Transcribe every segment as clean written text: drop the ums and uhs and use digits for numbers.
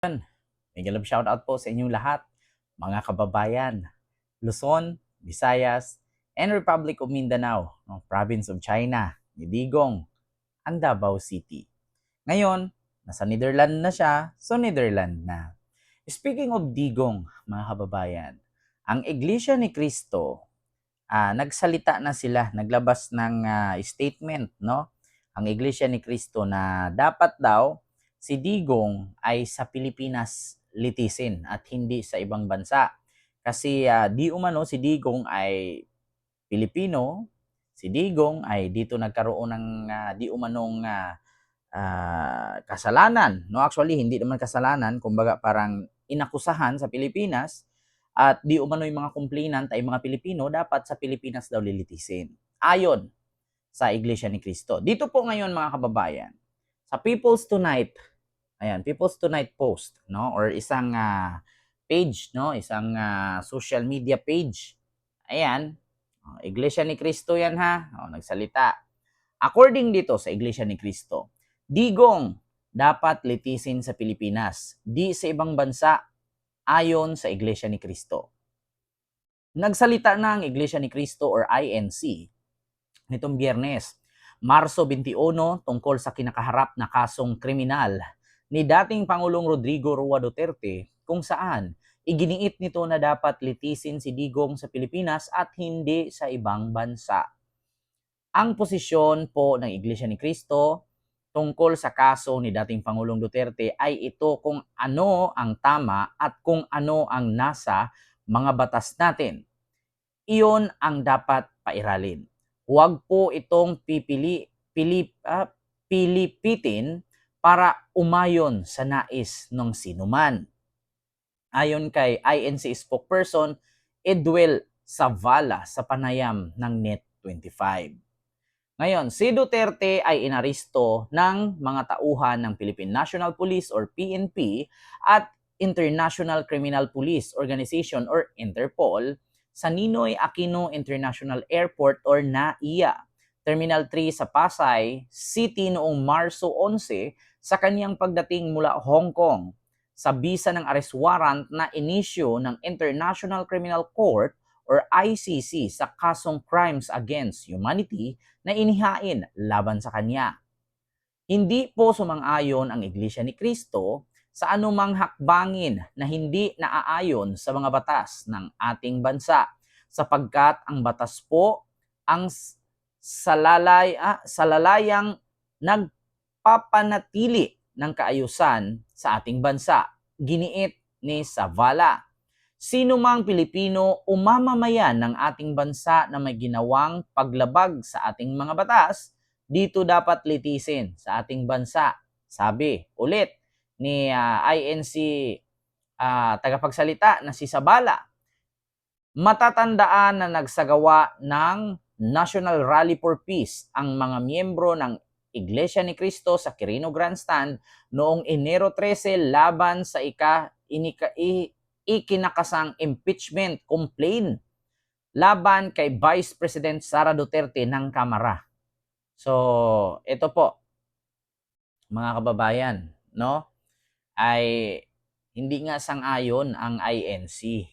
Mega love shoutout po sa inyong lahat, mga kababayan, Luzon, Visayas, and Republic of Mindanao, ng Province of China, ni Digong, ang Davao City. Ngayon, nasa Netherlands na siya, so Netherlands na. Speaking of Digong, mga kababayan, ang Iglesia ni Cristo, nagsalita na sila, naglabas ng statement, no? Ang Iglesia ni Cristo na dapat daw si Digong ay sa Pilipinas litisin at hindi sa ibang bansa. Kasi di umano si Digong ay Pilipino, si Digong ay dito nagkaroon ng di umanong kasalanan. No, actually hindi naman kasalanan, kumbaga parang inakusahan sa Pilipinas at di umano yung mga complainant ay mga Pilipino, dapat sa Pilipinas daw lilitisin. Ayon sa Iglesia ni Cristo. Dito po ngayon mga kababayan, sa People's Tonight, ayan, People's Tonight post, no, or isang page, no, isang social media page. Ayan, Iglesia ni Cristo yan ha, nagsalita. According dito sa Iglesia ni Cristo, Digong dapat litisin sa Pilipinas, di sa ibang bansa, ayon sa Iglesia ni Cristo. Nagsalita na ang Iglesia ni Cristo or INC nitong Biyernes, Marso 21, tungkol sa kinakaharap na kasong kriminal ni dating Pangulong Rodrigo Roa Duterte, kung saan iginiit nito na dapat litisin si Digong sa Pilipinas at hindi sa ibang bansa. Ang posisyon po ng Iglesia ni Cristo tungkol sa kaso ni dating Pangulong Duterte ay ito kung ano ang tama at kung ano ang nasa mga batas natin. Iyon ang dapat pairalin. Huwag po itong pilipitin para umayon sa nais ng sinuman. Ayon kay INC spokesperson Edwel Savala sa panayam ng Net25. Ngayon, si Duterte ay inaresto ng mga tauhan ng Philippine National Police or PNP at International Criminal Police Organization or Interpol sa Ninoy Aquino International Airport or NAIA, Terminal 3 sa Pasay City noong Marso 11 sa kanyang pagdating mula Hong Kong sa bisa ng arrest warrant na inisyu ng International Criminal Court or ICC sa kasong Crimes Against Humanity na inihain laban sa kanya. Hindi po sumang-ayon ang Iglesia ni Cristo sa anumang hakbangin na hindi naaayon sa mga batas ng ating bansa, sapagkat ang batas po ang salalayang nagpapanatili ng kaayusan sa ating bansa. Giniit ni Savala. Sino mang Pilipino o mamamayan ng ating bansa na may ginawang paglabag sa ating mga batas, dito dapat litisin sa ating bansa. Sabi ulit ni INC tagapagsalita na si Sabala. Matatandaan na nagsagawa ng National Rally for Peace ang mga miyembro ng Iglesia ni Cristo sa Quirino Grandstand noong Enero 13 laban sa ikinakasang impeachment complaint laban kay Vice President Sara Duterte ng Kamara. So, ito po, mga kababayan, no? Ay hindi nga sang-ayon ang INC,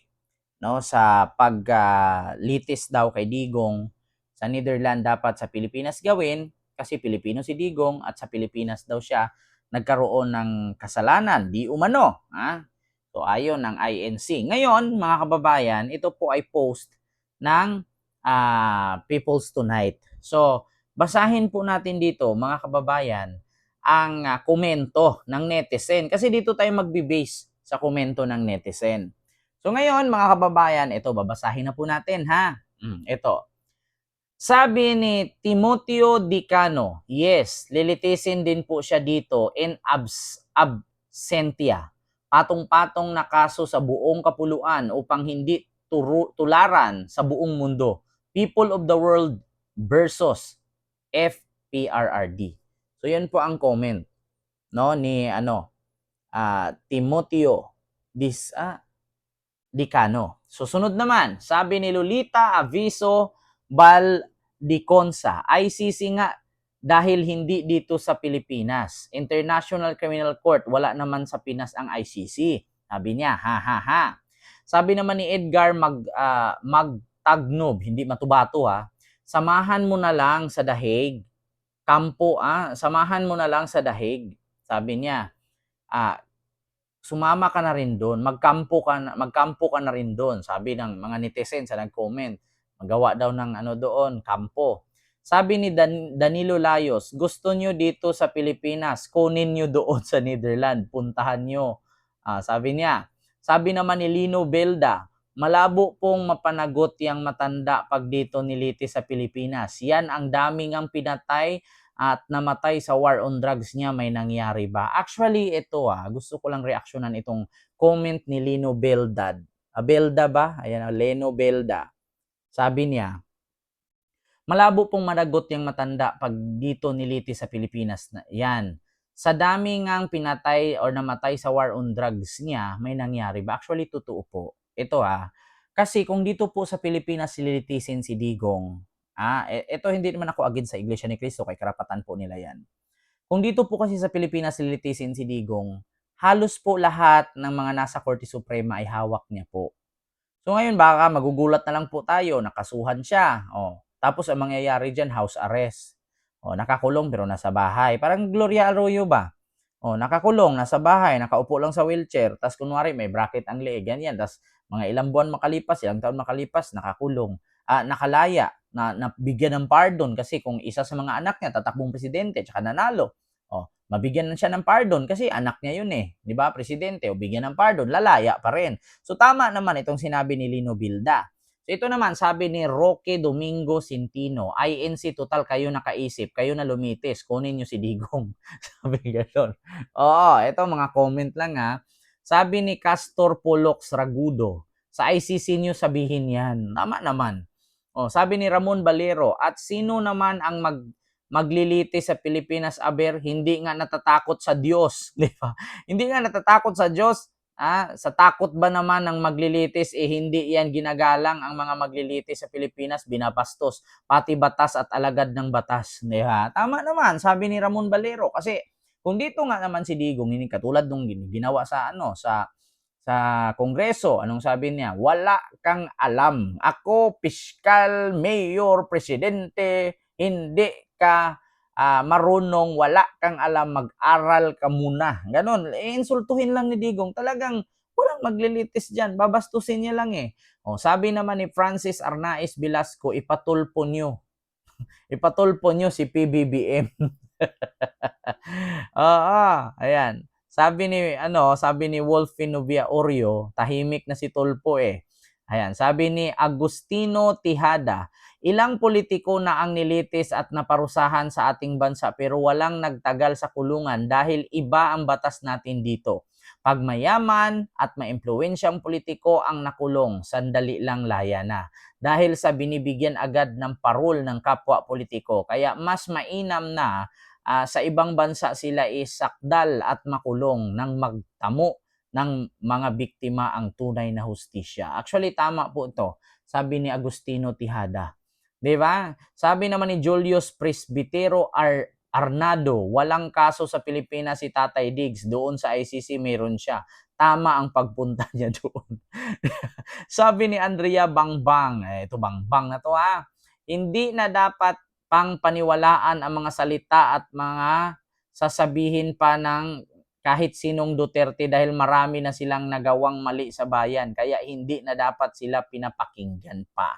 no, sa paglitis daw kay Digong sa Netherlands dapat sa Pilipinas gawin kasi Pilipino si Digong at sa Pilipinas daw siya nagkaroon ng kasalanan, di umano, ha? So, ayon ng INC. Ngayon, mga kababayan, ito po ay post ng People's Tonight. So, basahin po natin dito, mga kababayan, ang komento ng netizen. Kasi dito tayo magbe-base sa komento ng netizen. So, ngayon, mga kababayan, ito, babasahin na po natin, ha? Ito. Sabi ni Timoteo Dicano, yes, lilitisin din po siya dito in absentia. Patong-patong na kaso sa buong kapuluan upang hindi tularan sa buong mundo. People of the world versus FPRRD. So yan po ang comment, no, ni Timoteo Dicano. Susunod naman, sabi ni Lolita Aviso Valdiconsa, ICC nga dahil hindi dito sa Pilipinas. International Criminal Court, wala naman sa Pinas ang ICC. Sabi niya, ha ha ha. Sabi naman ni Edgar Magtagnob, hindi Matubato ha, samahan mo na lang sa dahig. Samahan mo na lang sa dahig. Sabi niya, sumama ka na rin doon, magkampo ka na rin doon. Sabi ng mga netizens sa nag-comment, magawa daw ng doon, kampo. Sabi ni Danilo Layos, gusto nyo dito sa Pilipinas, kunin nyo doon sa Netherlands, puntahan nyo. Sabi niya, sabi naman ni Lino Belda, malabo pong mapanagot yang matanda pag dito nilitis sa Pilipinas. Yan ang daming ang pinatay at namatay sa war on drugs niya, may nangyari ba? Actually, ito gusto ko lang reaksyonan itong comment ni Lino Belda. Belda ba? Ayan, Leno Belda. Sabi niya, malabo pong managot yung matanda pag dito nilitis sa Pilipinas. Yan. Sa dami ngang pinatay or namatay sa war on drugs niya, may nangyari ba? Actually, totoo po. Ito kasi kung dito po sa Pilipinas sililitisin si Digong, ito hindi naman ako against sa Iglesia ni Cristo, kay karapatan po nila yan. Kung dito po kasi sa Pilipinas sililitisin si Digong, halos po lahat ng mga nasa Korte Suprema ay hawak niya po. So ngayon baka magugulat na lang po tayo, nakasuhan siya. Tapos ang mangyayari dyan, house arrest. Nakakulong pero nasa bahay. Parang Gloria Arroyo ba? Nakakulong, nasa bahay, nakaupo lang sa wheelchair, tapos kunwari may bracket ang leeg, ganyan. Tapos mga ilang buwan makalipas, ilang taon makalipas, nakakulong. Nakalaya, nabigyan ng pardon kasi kung isa sa mga anak niya tatakbong presidente tsaka nanalo, mabigyan na siya ng pardon kasi anak niya yun di ba, presidente, o bigyan ng pardon, lalaya pa rin. So tama naman itong sinabi ni Lino Bilda. So ito naman, sabi ni Roque Domingo Centino, INC total kayo nakaisip, kayo na lumitis, kunin nyo si Digong. Sabi gano'n. Ito mga comment lang Sabi ni Castor Polox Ragudo, sa ICC nyo sabihin yan. Tama naman. Sabi ni Ramon Balero, at sino naman ang maglilitis sa Pilipinas, aber, hindi nga natatakot sa Diyos, di ba? Hindi nga natatakot sa Diyos. Sa takot ba naman ng maglilitis, hindi yan ginagalang ang mga maglilitis sa Pilipinas, binabastos, pati batas at alagad ng batas. Di ba? Tama naman, sabi ni Ramon Balero, kasi kung dito nga naman si Digong, hindi katulad nung ginawa sa Kongreso, anong sabi niya? Wala kang alam. Ako, piskal, mayor, presidente, hindi ka marunong, wala kang alam, mag-aral ka muna. Ganon. Insultuhin lang ni Digong. Talagang walang maglilitis dyan. Babastusin niya lang sabi naman ni Francis Arnaiz Velasco, ipatulpo nyo. Ipatulpo nyo si PBBM. Ayan. Sabi ni Wolfie Novia Oreo, tahimik na si Tulpo Ayan, sabi ni Agustino Tijada, ilang politiko na ang nilitis at naparusahan sa ating bansa pero walang nagtagal sa kulungan dahil iba ang batas natin dito. Pag mayaman at maimpluwensyang politiko ang nakulong, sandali lang laya na. Dahil sa binibigyan agad ng parol ng kapwa politiko. Kaya mas mainam na sa ibang bansa sila isakdal at makulong nang magtamo ng mga biktima ang tunay na hustisya. Actually, tama po ito. Sabi ni Agustino Tijada. Di ba? Sabi naman ni Julius Presbitero Arnado, walang kaso sa Pilipinas si Tatay Diggs. Doon sa ICC meron siya. Tama ang pagpunta niya doon. Sabi ni Andrea Bangbang, ito Bangbang na to hindi na dapat pang paniwalaan ang mga salita at mga sasabihin pa ng kahit sinong Duterte dahil marami na silang nagawang mali sa bayan. Kaya hindi na dapat sila pinapakinggan pa.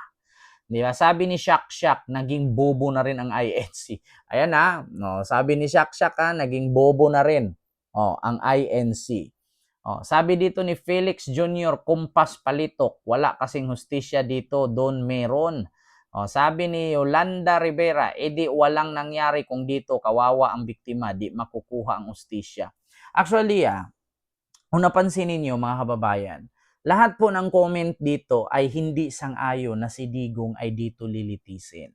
Di ba? Sabi ni Shak, naging bobo na rin ang INC. Ayan sabi ni Shak, naging bobo na rin ang INC. Sabi dito ni Felix Jr., kumpas palitok, wala kasing hustisya dito, doon meron. Sabi ni Yolanda Rivera, edi walang nangyari kung dito kawawa ang biktima, di makukuha ang hustisya. Actually, kung napansin ninyo mga kababayan, lahat po ng comment dito ay hindi sang-ayon na si Digong ay dito lilitisin.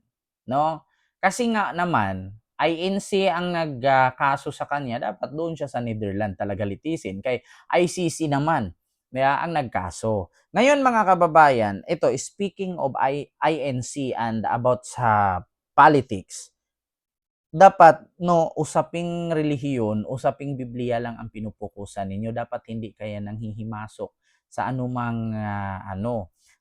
No? Kasi nga naman, INC ang nagkaso sa kanya, dapat doon siya sa Netherlands talaga litisin. Kay ICC naman, ang nagkaso. Ngayon mga kababayan, ito, speaking of INC and about sa politics, dapat no, usaping relihiyon, usaping Bibliya lang ang pinupukusan ninyo. Dapat hindi kayo nanghihimasok sa anumang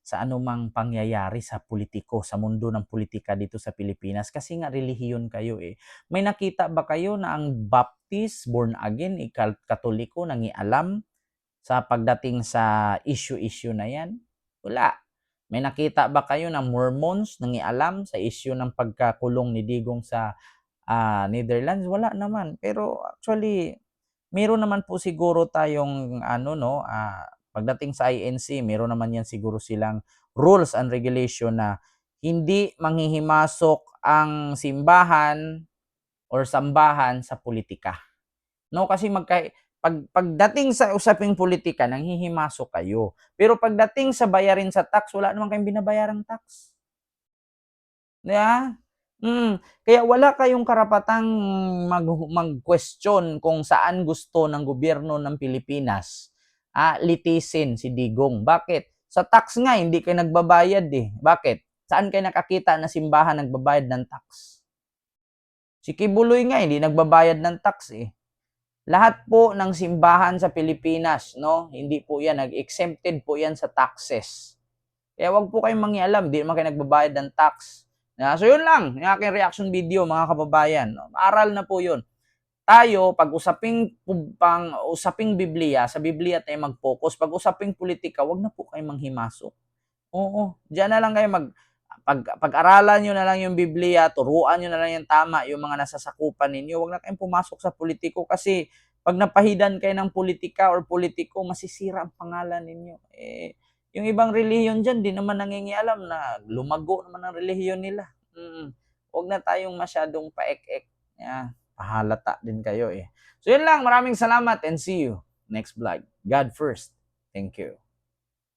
sa anumang pangyayari sa politiko, sa mundo ng politika dito sa Pilipinas kasi nga relihiyon kayo eh. May nakita ba kayo na ang Baptist, born again, Katoliko nangialam sa pagdating sa issue na yan? Wala. May nakita ba kayo na Mormons nangialam sa issue ng pagkakulong ni Digong sa Netherlands? Wala naman. Pero actually, meron naman po siguro tayong pagdating sa INC, meron naman yan siguro silang rules and regulation na hindi manghihimasok ang simbahan or sambahan sa politika. No, kasi pagdating sa usaping politika, nanghihimasok kayo. Pero pagdating sa bayarin sa tax, wala naman kayong binabayarang tax. Yeah? Kaya wala kayong karapatang mag-question kung saan gusto ng gobyerno ng Pilipinas litisin si Digong. Bakit? Sa tax nga, hindi kayo nagbabayad eh. Bakit? Saan kayo nakakita na simbahan nagbabayad ng tax? Si Kibuloy nga, hindi nagbabayad ng tax eh. Lahat po ng simbahan sa Pilipinas, no, hindi po yan, exempted po yan sa taxes. Kaya wag po kayong mangialam, di naman kayo nagbabayad ng tax. So yun lang, yung aking reaction video mga kababayan. Aral na po yun. Tayo, pag usaping Biblia, sa Biblia tayo mag-focus. Pag usaping politika, wag na po kayong manghimasok. Oo, diyan na lang kayo pag-aralan nyo na lang yung Biblia, turuan nyo na lang yung tama, yung mga nasasakupan ninyo. Huwag na kayong pumasok sa politiko kasi pag napahidan kayo ng politika or politiko, masisira ang pangalan ninyo. Yung ibang relihiyon dyan, di naman nangingialam na lumago naman ang relihiyon nila. Huwag na tayong masyadong paek-ek. Pahalata din kayo eh. So yun lang, maraming salamat and see you next vlog. God first. Thank you.